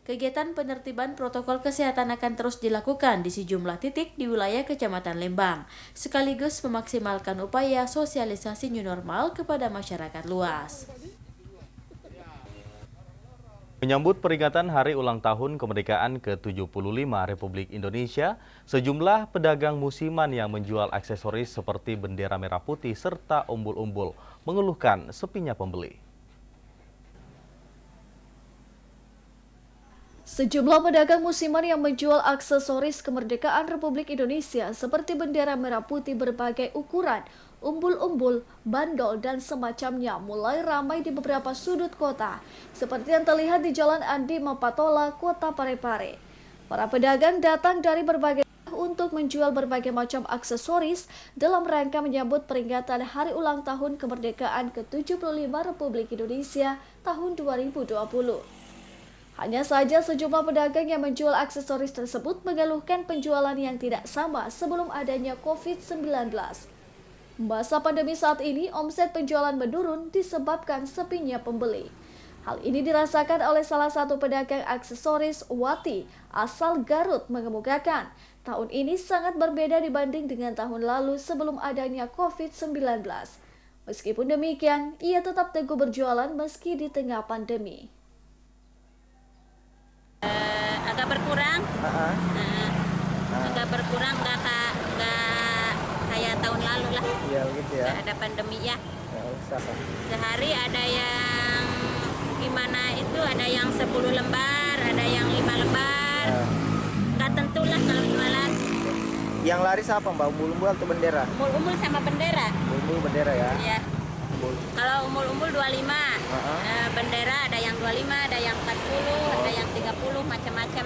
Kegiatan penertiban protokol kesehatan akan terus dilakukan di sejumlah titik di wilayah Kecamatan Lembang, sekaligus memaksimalkan upaya sosialisasi new normal kepada masyarakat luas. Menyambut peringatan Hari Ulang Tahun Kemerdekaan ke-75 Republik Indonesia, sejumlah pedagang musiman yang menjual aksesoris seperti bendera merah putih serta umbul-umbul mengeluhkan sepinya pembeli. Sejumlah pedagang musiman yang menjual aksesoris kemerdekaan Republik Indonesia seperti bendera merah putih berbagai ukuran, umbul-umbul, bandol, dan semacamnya mulai ramai di beberapa sudut kota, seperti yang terlihat di Jalan Andi Mapatola, Kota Parepare. Para pedagang datang dari berbagai untuk menjual berbagai macam aksesoris dalam rangka menyambut peringatan Hari Ulang Tahun Kemerdekaan ke-75 Republik Indonesia tahun 2020. Hanya saja sejumlah pedagang yang menjual aksesoris tersebut mengeluhkan penjualan yang tidak sama sebelum adanya COVID-19. Masa pandemi saat ini, omset penjualan menurun disebabkan sepinya pembeli. Hal ini dirasakan oleh salah satu pedagang aksesoris, Wati, asal Garut, mengemukakan tahun ini sangat berbeda dibanding dengan tahun lalu sebelum adanya COVID-19. Meskipun demikian, ia tetap teguh berjualan meski di tengah pandemi. Agak berkurang, agak berkurang, nggak kayak tahun lalu lah. Iya gitu ya. Nggak ada pandemi ya. Usah. Sehari ada yang gimana itu, ada yang 10 lembar, ada yang 5 lembar. Nggak tentu lah kalau jualan. Yang laris apa Mbak? Umbul-umbul atau bendera? Umbul-umbul sama bendera. Umbul bendera ya. Iya. Kalau umbul-umbul 25, bendera ada yang 25, ada yang 40, ada yang 30, macam-macam.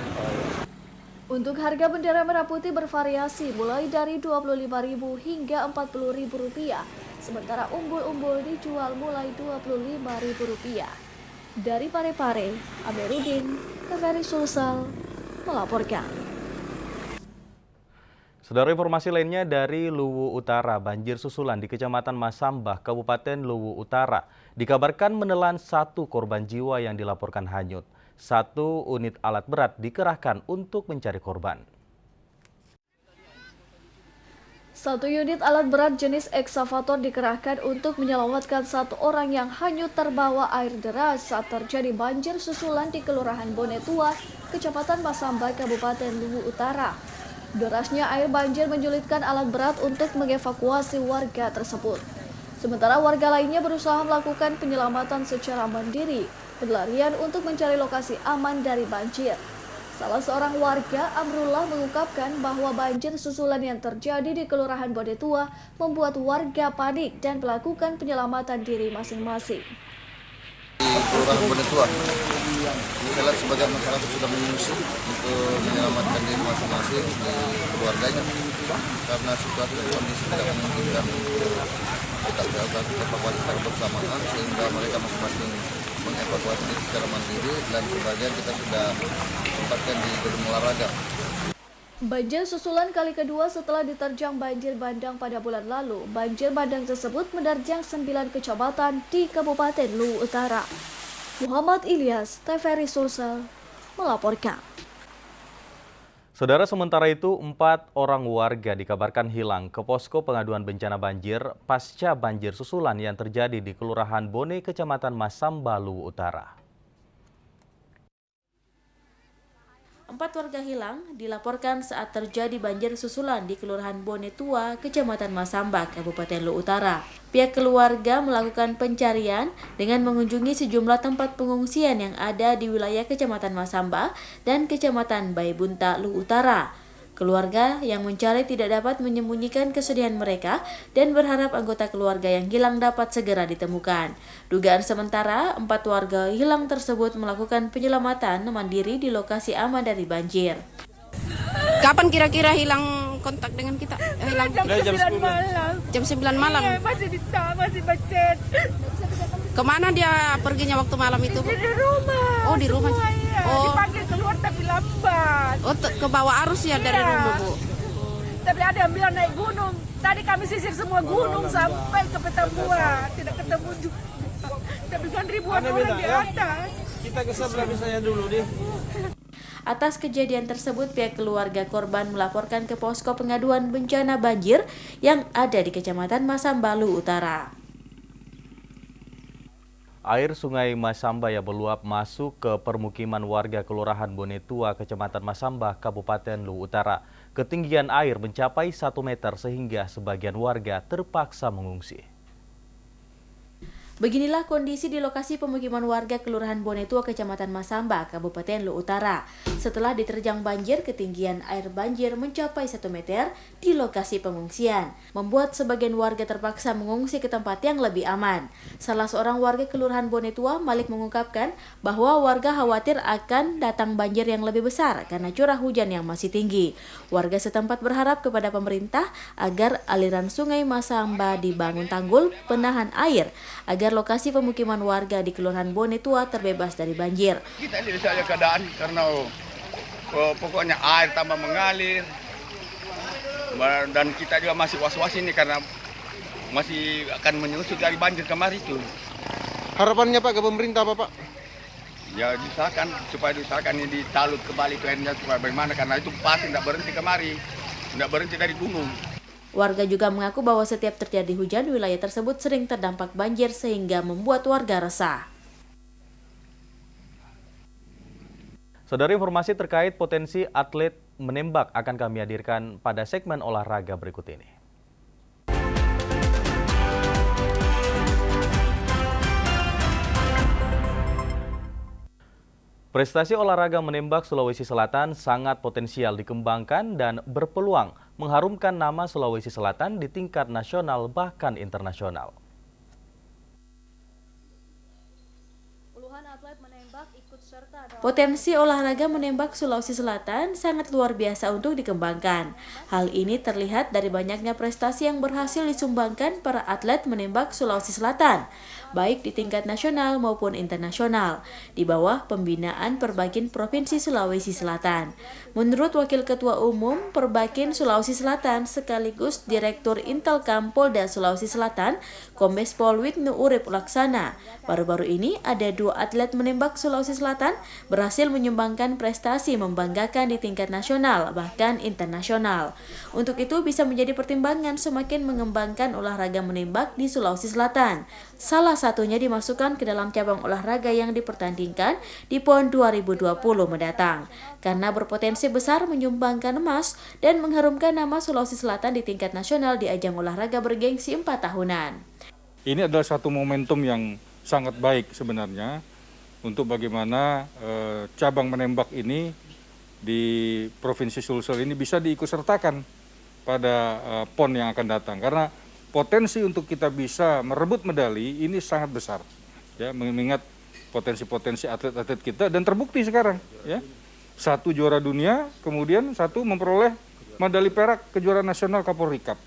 Untuk harga bendera merah putih bervariasi mulai dari Rp25.000 hingga Rp40.000, sementara umbul-umbul dijual mulai Rp25.000. Dari Parepare, Amerudin, TVRI Sulsel melaporkan. Saudara, informasi lainnya dari Luwu Utara, banjir susulan di Kecamatan Masambah, Kabupaten Luwu Utara, dikabarkan menelan 1 korban jiwa yang dilaporkan hanyut. 1 unit alat berat dikerahkan untuk mencari korban. 1 unit alat berat jenis ekskavator dikerahkan untuk menyelamatkan 1 orang yang hanyut terbawa air deras saat terjadi banjir susulan di Kelurahan Bonetua, Kecamatan Masambah, Kabupaten Luwu Utara. Derasnya air banjir menyulitkan alat berat untuk mengevakuasi warga tersebut. Sementara warga lainnya berusaha melakukan penyelamatan secara mandiri, pelarian untuk mencari lokasi aman dari banjir. Salah seorang warga, Amrullah, mengungkapkan bahwa banjir susulan yang terjadi di Kelurahan Bonetua membuat warga panik dan melakukan penyelamatan diri masing-masing. Kelurahan Bonetua, kita lihat sebagian masyarakat sudah menyusun untuk menyelamatkan diri masing-masing di keluarganya karena situasi dan kondisi tidak memungkinkan kita melakukan evakuasi secara bersamaan sehingga mereka masing-masing mengevakuasi diri secara mandiri dan sebagian kita sudah tempatkan di gedung olahraga. Banjir susulan kali kedua setelah diterjang banjir bandang pada bulan lalu. Banjir bandang tersebut menerjang 9 kecamatan di Kabupaten Luwu Utara. Muhammad Ilyas, TVRI Sulsel, melaporkan. Saudara, sementara itu 4 orang warga dikabarkan hilang ke posko pengaduan bencana banjir pasca banjir susulan yang terjadi di Kelurahan Bone, Kecamatan Masambah, Luwu Utara. 4 warga hilang dilaporkan saat terjadi banjir susulan di Kelurahan Bonetua, Kecamatan Masambah, Kabupaten Luwu Utara. Pihak keluarga melakukan pencarian dengan mengunjungi sejumlah tempat pengungsian yang ada di wilayah Kecamatan Masambah dan Kecamatan Baibunta, Luwu Utara. Keluarga yang mencari tidak dapat menyembunyikan kesedihan mereka dan berharap anggota keluarga yang hilang dapat segera ditemukan. Dugaan sementara, 4 warga hilang tersebut melakukan penyelamatan mandiri di lokasi aman dari banjir. Kapan kira-kira hilang kontak dengan kita? Hilang jam 9 malam. Jam 9 malam? Masih macet. Kemana dia perginya waktu malam itu? Di rumah. Oh, di rumah. Ya. Oh. Dipanggil keluar tapi lambat. Oh, ke bawah arus ya dari rumah, Bu? Tapi ada yang bilang naik gunung. Tadi kami sisir semua gunung sampai ke Petamburan. Tidak ketemu juga. Tapi kan ribuan orang di atas. Kita ke sebelah misalnya dulu nih. Atas kejadian tersebut, pihak keluarga korban melaporkan ke posko pengaduan bencana banjir yang ada di Kecamatan Masambah, Luwu Utara. Air Sungai Masamba yang meluap masuk ke permukiman warga Kelurahan Bonetua, Kecamatan Masamba, Kabupaten Luwu Utara. Ketinggian air mencapai 1 meter sehingga sebagian warga terpaksa mengungsi. Beginilah kondisi di lokasi pemukiman warga Kelurahan Bonetua, Kecamatan Masamba, Kabupaten Luwu Utara. Setelah diterjang banjir, ketinggian air banjir mencapai 1 meter di lokasi pengungsian, membuat sebagian warga terpaksa mengungsi ke tempat yang lebih aman. Salah seorang warga Kelurahan Bonetua, Malik, mengungkapkan bahwa warga khawatir akan datang banjir yang lebih besar karena curah hujan yang masih tinggi. Warga setempat berharap kepada pemerintah agar aliran Sungai Masamba dibangun tanggul penahan air agar lokasi pemukiman warga di Kelurahan Bonetua terbebas dari banjir. Kita lihat saja keadaan karena pokoknya air tambah mengalir dan kita juga masih was-was ini karena masih akan menyusut dari banjir kemarin itu. Harapannya Pak ke pemerintah apa Pak? Ya supaya diusahakan ini ditalut kembali ke airnya supaya bagaimana karena itu pasti tidak berhenti kemari, tidak berhenti dari gunung. Warga juga mengaku bahwa setiap terjadi hujan, wilayah tersebut sering terdampak banjir sehingga membuat warga resah. Saudara, informasi terkait potensi atlet menembak akan kami hadirkan pada segmen olahraga berikut ini. Prestasi olahraga menembak Sulawesi Selatan sangat potensial dikembangkan dan berpeluang mengharumkan nama Sulawesi Selatan di tingkat nasional bahkan internasional. Potensi olahraga menembak Sulawesi Selatan sangat luar biasa untuk dikembangkan. Hal ini terlihat dari banyaknya prestasi yang berhasil disumbangkan para atlet menembak Sulawesi Selatan, baik di tingkat nasional maupun internasional, di bawah pembinaan Perbakin Provinsi Sulawesi Selatan. Menurut Wakil Ketua Umum Perbakin Sulawesi Selatan sekaligus Direktur Intelkam Polda Sulawesi Selatan, Kombes Pol Wisnu Urip Laksana, baru-baru ini ada 2 atlet menembak Sulawesi Selatan berhasil menyumbangkan prestasi membanggakan di tingkat nasional bahkan internasional. Untuk itu bisa menjadi pertimbangan semakin mengembangkan olahraga menembak di Sulawesi Selatan. Salah satunya dimasukkan ke dalam cabang olahraga yang dipertandingkan di PON 2020 mendatang, karena berpotensi besar menyumbangkan emas dan mengharumkan nama Sulawesi Selatan di tingkat nasional di ajang olahraga bergengsi 4 tahunan. Ini adalah satu momentum yang sangat baik sebenarnya untuk bagaimana cabang menembak ini di Provinsi Sulsel ini bisa diikutsertakan pada PON yang akan datang, karena potensi untuk kita bisa merebut medali ini sangat besar, ya, mengingat potensi-potensi atlet-atlet kita dan terbukti sekarang, ya, 1 juara dunia, kemudian 1 memperoleh medali perak kejuaraan nasional Kapolri Cup.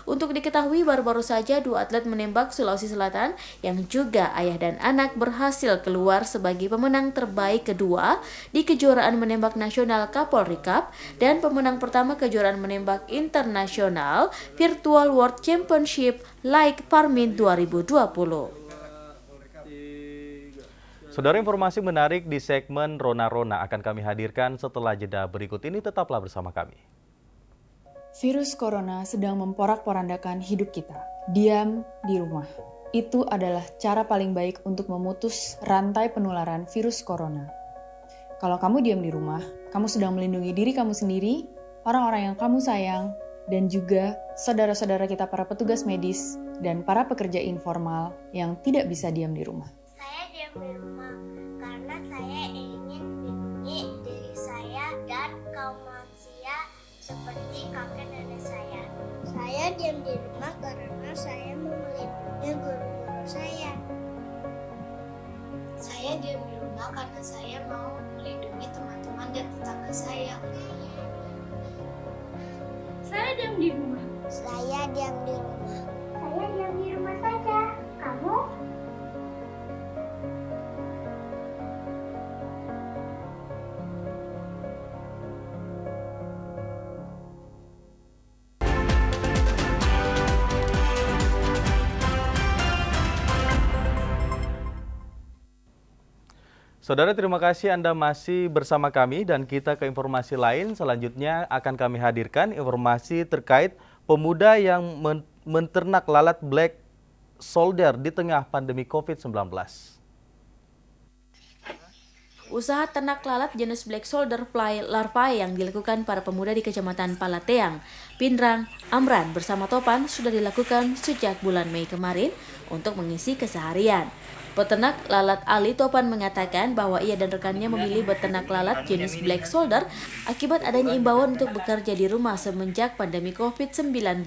Untuk diketahui, baru-baru saja 2 atlet menembak Sulawesi Selatan yang juga ayah dan anak berhasil keluar sebagai pemenang terbaik kedua di kejuaraan menembak nasional Kapolri Cup dan pemenang pertama kejuaraan menembak internasional Virtual World Championship Like Parmin 2020. Saudara, informasi menarik di segmen Rona-Rona akan kami hadirkan setelah jeda berikut ini. Tetaplah bersama kami. Virus corona sedang memporak-porandakan hidup kita. Diam di rumah. Itu adalah cara paling baik untuk memutus rantai penularan virus corona. Kalau kamu diam di rumah, kamu sedang melindungi diri kamu sendiri, orang-orang yang kamu sayang, dan juga saudara-saudara kita para petugas medis dan para pekerja informal yang tidak bisa diam di rumah. Saya diam di rumah karena saya ingin melindungi diri saya dan kaum manusia seperti kakek nenek saya. Saya diam di rumah karena saya mau melindungi guru-guru saya. Saya diam di rumah karena saya mau melindungi teman-teman dan tetangga saya. Saya diam di rumah. Saya diam di rumah. Saya diam di rumah saja. Kamu? Saudara, terima kasih Anda masih bersama kami dan kita ke informasi lain. Selanjutnya akan kami hadirkan informasi terkait pemuda yang menternak lalat black solder di tengah pandemi COVID-19. Usaha ternak lalat jenis black soldier fly larvae yang dilakukan para pemuda di Kecamatan Palateang, Pindrang, Amran bersama Topan sudah dilakukan sejak bulan Mei kemarin untuk mengisi keseharian. Peternak lalat Ali Topan mengatakan bahwa ia dan rekannya memilih beternak lalat jenis black soldier akibat adanya imbauan untuk bekerja di rumah semenjak pandemi COVID-19.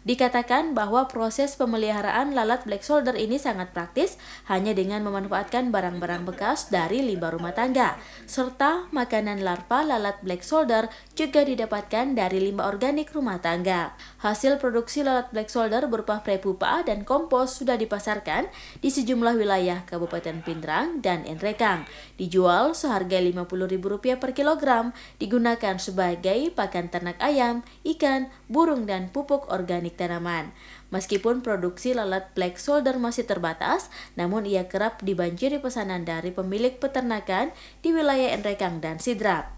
Dikatakan bahwa proses pemeliharaan lalat black soldier ini sangat praktis hanya dengan memanfaatkan barang-barang bekas dari limbah rumah tangga, serta makanan larva lalat black soldier juga didapatkan dari limbah organik rumah tangga. Hasil produksi lalat black soldier berupa prepupa dan kompos sudah dipasarkan di sejumlah wilayah Kabupaten Pindrang dan Enrekang. Dijual seharga Rp50.000 per kilogram, digunakan sebagai pakan ternak ayam, ikan, burung, dan pupuk organik tanaman. Meskipun produksi lalat black soldier masih terbatas, namun ia kerap dibanjiri pesanan dari pemilik peternakan di wilayah Enrekang dan Sidrap.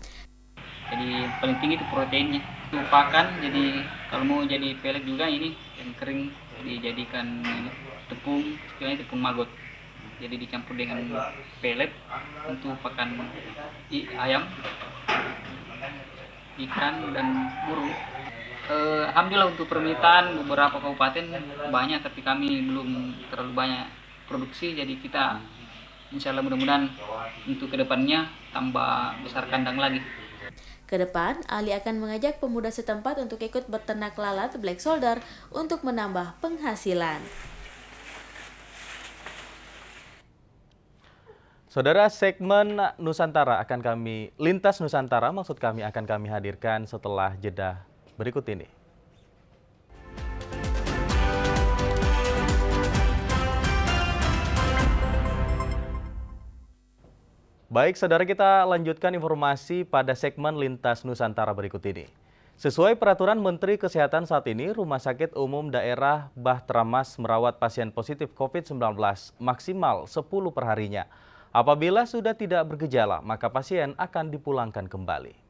Jadi paling tinggi itu proteinnya, itu pakan. Jadi kalau mau jadi pelet juga ini yang kering dijadikan ini, tepung, istilahnya tepung maggot. Jadi dicampur dengan pelet untuk pakan ayam, ikan, dan burung. Alhamdulillah untuk permintaan beberapa kabupaten banyak, tapi kami belum terlalu banyak produksi, jadi kita insya Allah mudah-mudahan untuk kedepannya tambah besar kandang lagi. Kedepan, Ali akan mengajak pemuda setempat untuk ikut beternak lalat black soldier untuk menambah penghasilan. Saudara, segmen Nusantara Lintas Nusantara akan kami hadirkan setelah jeda berikut ini. Baik, saudara, kita lanjutkan informasi pada segmen Lintas Nusantara berikut ini. Sesuai peraturan Menteri Kesehatan saat ini, Rumah Sakit Umum Daerah Bahtera Mas merawat pasien positif COVID-19 maksimal 10 perharinya. Apabila sudah tidak bergejala, maka pasien akan dipulangkan kembali.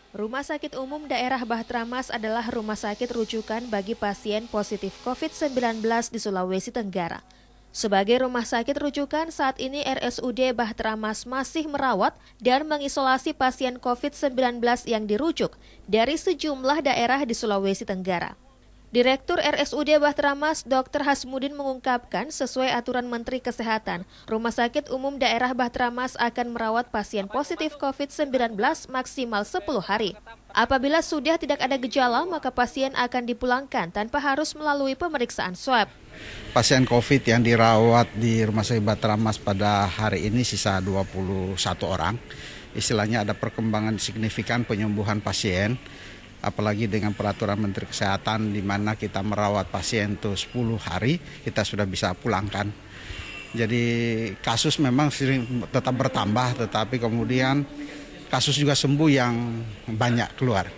Rumah Sakit Umum Daerah Bahtera Mas adalah rumah sakit rujukan bagi pasien positif COVID-19 di Sulawesi Tenggara. Sebagai rumah sakit rujukan, saat ini RSUD Bahtera Mas masih merawat dan mengisolasi pasien COVID-19 yang dirujuk dari sejumlah daerah di Sulawesi Tenggara. Direktur RSUD Bahtera Mas, Dr. Hasmudin mengungkapkan sesuai aturan Menteri Kesehatan, Rumah Sakit Umum Daerah Bahtera Mas akan merawat pasien positif COVID-19 maksimal 10 hari. Apabila sudah tidak ada gejala, maka pasien akan dipulangkan tanpa harus melalui pemeriksaan swab. Pasien COVID yang dirawat di Rumah Sakit Bahtera Mas pada hari ini sisa 21 orang. Istilahnya ada perkembangan signifikan penyembuhan pasien. Apalagi dengan peraturan Menteri Kesehatan di mana kita merawat pasien itu 10 hari, kita sudah bisa pulangkan. Jadi kasus memang sering tetap bertambah, tetapi kemudian kasus juga sembuh yang banyak keluar.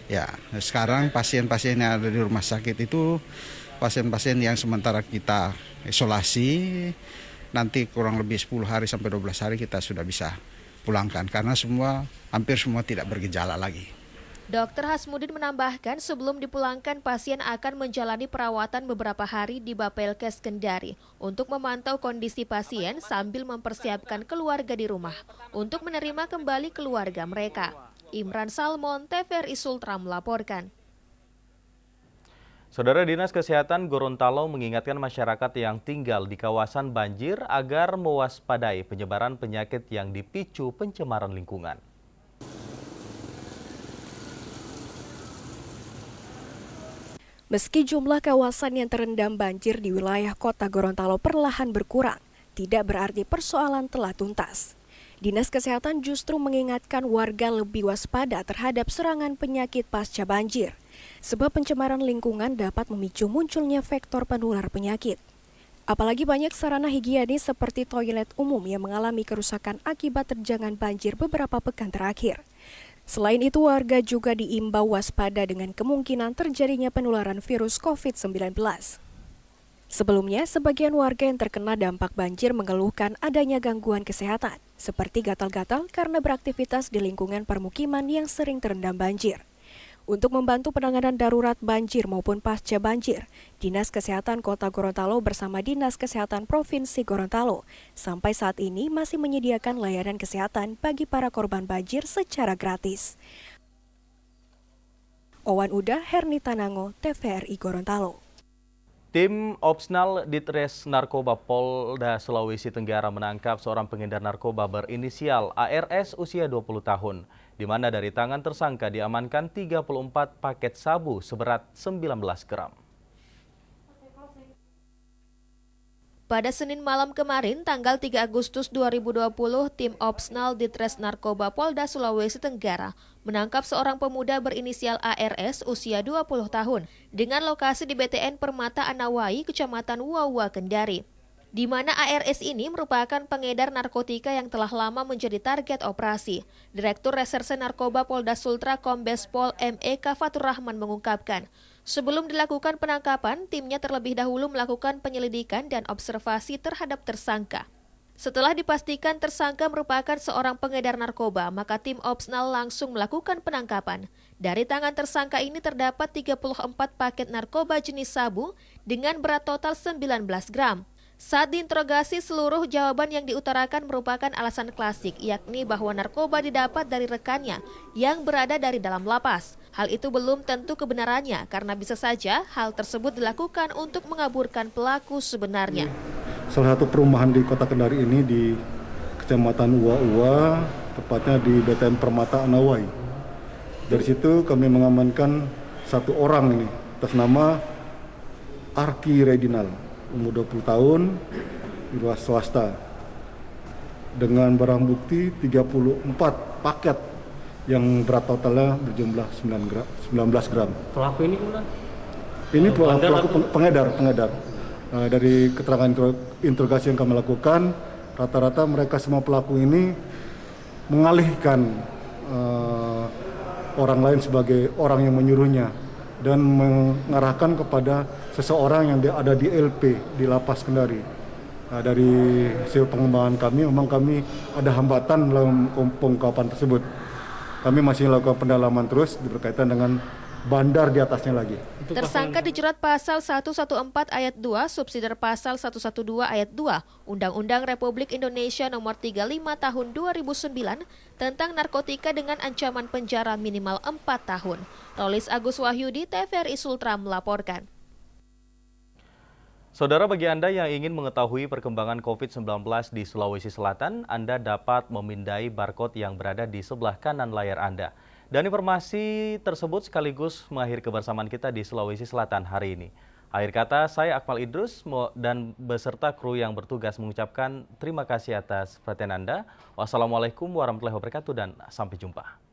Ya, sekarang pasien-pasien yang ada di rumah sakit itu pasien-pasien yang sementara kita isolasi, nanti kurang lebih 10 hari sampai 12 hari kita sudah bisa pulangkan karena hampir semua tidak bergejala lagi. Dr. Hasmudin menambahkan sebelum dipulangkan pasien akan menjalani perawatan beberapa hari di Bapelkes Kendari untuk memantau kondisi pasien sambil mempersiapkan keluarga di rumah untuk menerima kembali keluarga mereka. Imran Salmon, TVRI Sultra melaporkan. Saudara, Dinas Kesehatan Gorontalo mengingatkan masyarakat yang tinggal di kawasan banjir agar mewaspadai penyebaran penyakit yang dipicu pencemaran lingkungan. Meski jumlah kawasan yang terendam banjir di wilayah kota Gorontalo perlahan berkurang, tidak berarti persoalan telah tuntas. Dinas Kesehatan justru mengingatkan warga lebih waspada terhadap serangan penyakit pasca banjir, sebab pencemaran lingkungan dapat memicu munculnya vektor penular penyakit. Apalagi banyak sarana higienis seperti toilet umum yang mengalami kerusakan akibat terjangan banjir beberapa pekan terakhir. Selain itu, warga juga diimbau waspada dengan kemungkinan terjadinya penularan virus COVID-19. Sebelumnya, sebagian warga yang terkena dampak banjir mengeluhkan adanya gangguan kesehatan, seperti gatal-gatal karena beraktivitas di lingkungan permukiman yang sering terendam banjir. Untuk membantu penanganan darurat banjir maupun pasca banjir, Dinas Kesehatan Kota Gorontalo bersama Dinas Kesehatan Provinsi Gorontalo sampai saat ini masih menyediakan layanan kesehatan bagi para korban banjir secara gratis. Owan Uda, Herni Tanango, TVRI Gorontalo. Tim Opsnal Ditres Narkoba Polda Sulawesi Tenggara menangkap seorang pengedar narkoba berinisial ARS usia 20 tahun, di mana dari tangan tersangka diamankan 34 paket sabu seberat 19 gram. Pada Senin malam kemarin, tanggal 3 Agustus 2020, tim Opsnal Ditres Narkoba Polda Sulawesi Tenggara menangkap seorang pemuda berinisial ARS usia 20 tahun dengan lokasi di BTN Permata Anawai, Kecamatan Wawa, Kendari. Di mana ARS ini merupakan pengedar narkotika yang telah lama menjadi target operasi. Direktur Reserse Narkoba Polda Sultra Kombes Pol M.E.K. Fatur Rahman mengungkapkan, sebelum dilakukan penangkapan, timnya terlebih dahulu melakukan penyelidikan dan observasi terhadap tersangka. Setelah dipastikan tersangka merupakan seorang pengedar narkoba, maka tim Opsnal langsung melakukan penangkapan. Dari tangan tersangka ini terdapat 34 paket narkoba jenis sabu dengan berat total 19 gram. Saat diinterogasi, seluruh jawaban yang diutarakan merupakan alasan klasik, yakni bahwa narkoba didapat dari rekannya yang berada dari dalam lapas. Hal itu belum tentu kebenarannya, karena bisa saja hal tersebut dilakukan untuk mengaburkan pelaku sebenarnya. Salah satu perumahan di Kota Kendari ini di Kecamatan Uwa-Uwa, tepatnya di BTN Permata Anawai. Dari situ kami mengamankan satu orang ini, atas nama Arki Redinal. Umur 20 tahun, wira swasta, dengan barang bukti 34 paket yang berat totalnya berjumlah 19 gram. Pelaku ini gimana? Ini pelaku pengedar. Dari keterangan interogasi yang kami lakukan, rata-rata mereka semua pelaku ini mengalihkan orang lain sebagai orang yang menyuruhnya dan mengarahkan kepada seseorang yang ada di LP di Lapas Kendari. Dari hasil pengembangan kami, memang kami ada hambatan dalam pengungkapan tersebut. Kami masih melakukan pendalaman terus berkaitan dengan bandar di atasnya lagi. Tersangka dijerat pasal 114 ayat 2, subsidiar pasal 112 ayat 2, Undang-Undang Republik Indonesia Nomor 35 Tahun 2009 tentang narkotika dengan ancaman penjara minimal 4 tahun. Rolis Agus Wahyudi, TVRI Sultra melaporkan. Saudara, bagi Anda yang ingin mengetahui perkembangan COVID-19 di Sulawesi Selatan, Anda dapat memindai barcode yang berada di sebelah kanan layar Anda. Dan informasi tersebut sekaligus mengakhiri kebersamaan kita di Sulawesi Selatan hari ini. Akhir kata, saya Akmal Idrus dan beserta kru yang bertugas mengucapkan terima kasih atas perhatian Anda. Wassalamualaikum warahmatullahi wabarakatuh dan sampai jumpa.